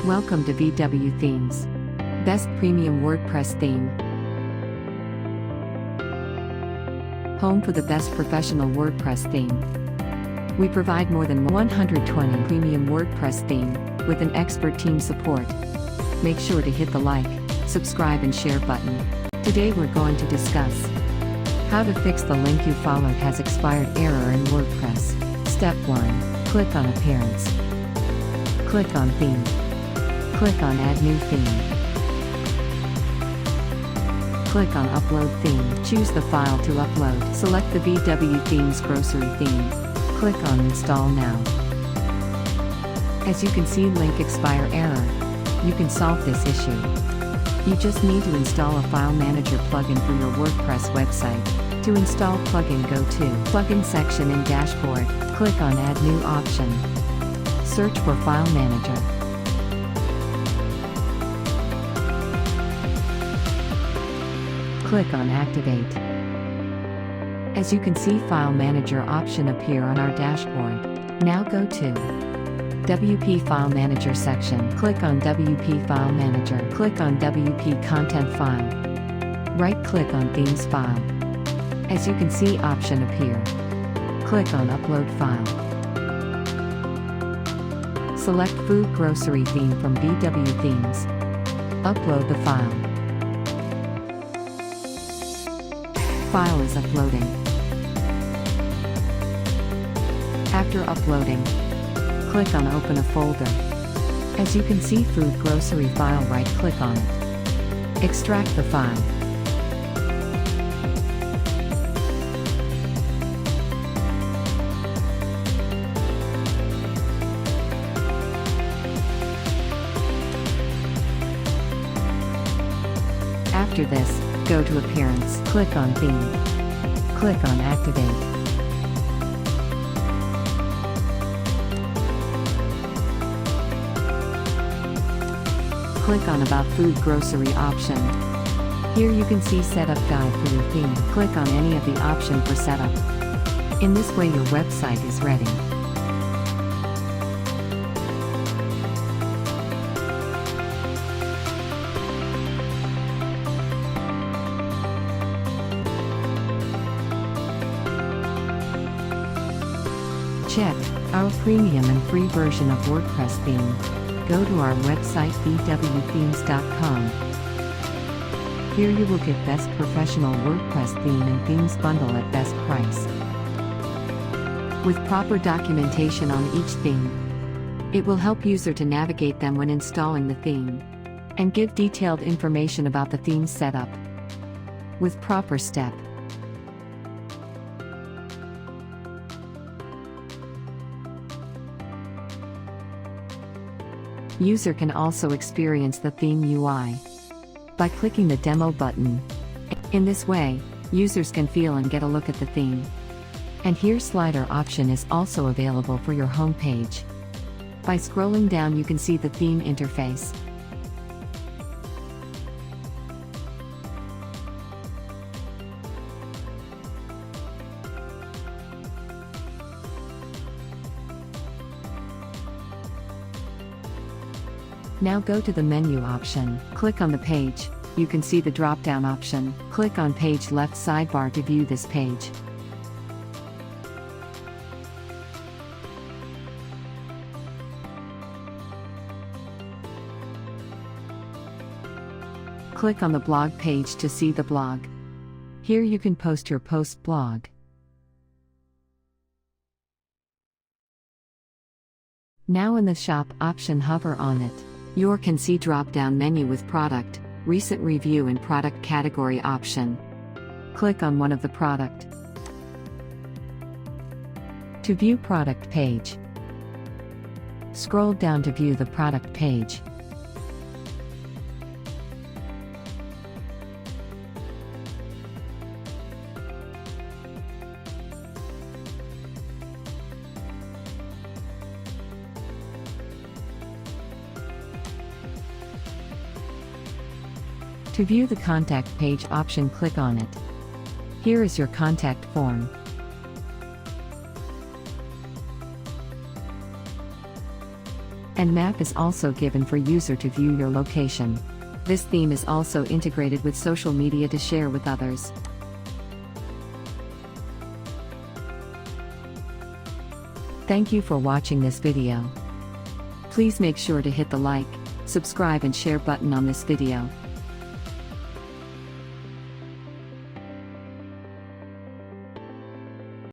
Welcome to VW Themes. Best Premium WordPress Theme. Home for the best professional WordPress theme. We provide more than 120 premium WordPress theme with an expert team support. Make sure to hit the like, subscribe and share button. Today we're going to discuss how to fix the link you followed has expired error in WordPress. Step 1. Click on Appearance. Click on Theme. Click on Add New Theme. Click on Upload Theme. Choose the file to upload. Select the VW Themes Grocery theme. Click on Install Now. As you can see, link expire error. You can solve this issue. You just need to install a file manager plugin for your WordPress website. To install plugin, go to Plugin section in Dashboard. Click on Add New option. Search for File Manager. Click on Activate. As you can see, File Manager option appear on our dashboard. Now go to WP File Manager section. Click on WP File Manager. Click on WP Content File. Right-click on Themes File. As you can see, option appear. Click on Upload File. Select Food Grocery Theme from VW Themes. Upload the file. File is uploading. After uploading, click on Open a folder. As you can see, Food Grocery file, right-click on it. Extract the file. After this, go to Appearance. Click on Theme. Click on Activate. Click on About Food Grocery option. Here you can see Setup Guide for your theme. Click on any of the option for setup. In this way your website is ready. Check our premium and free version of WordPress theme. Go to our website vwthemes.com. Here you will get best professional WordPress theme and themes bundle at best price. With proper documentation on each theme. It will help user to navigate them when installing the theme. And give detailed information about the theme setup. With proper step. User can also experience the theme UI by clicking the demo button. In this way, users can feel and get a look at the theme. And here slider option is also available for your home page. By scrolling down you can see the theme interface. Now go to the menu option. Click on the page. You can see the drop-down option. Click on Page left sidebar to view this page. Click on the blog page to see the blog. Here you can post your post blog. Now in the shop option, hover on it. You can see drop-down menu with product, recent review and product category option. Click on one of the product. To view product page. Scroll down to view the product page. To view the contact page option, click on it. Here is your contact form. And map is also given for user to view your location. This theme is also integrated with social media to share with others. Thank you for watching this video. Please make sure to hit the like, subscribe and share button on this video.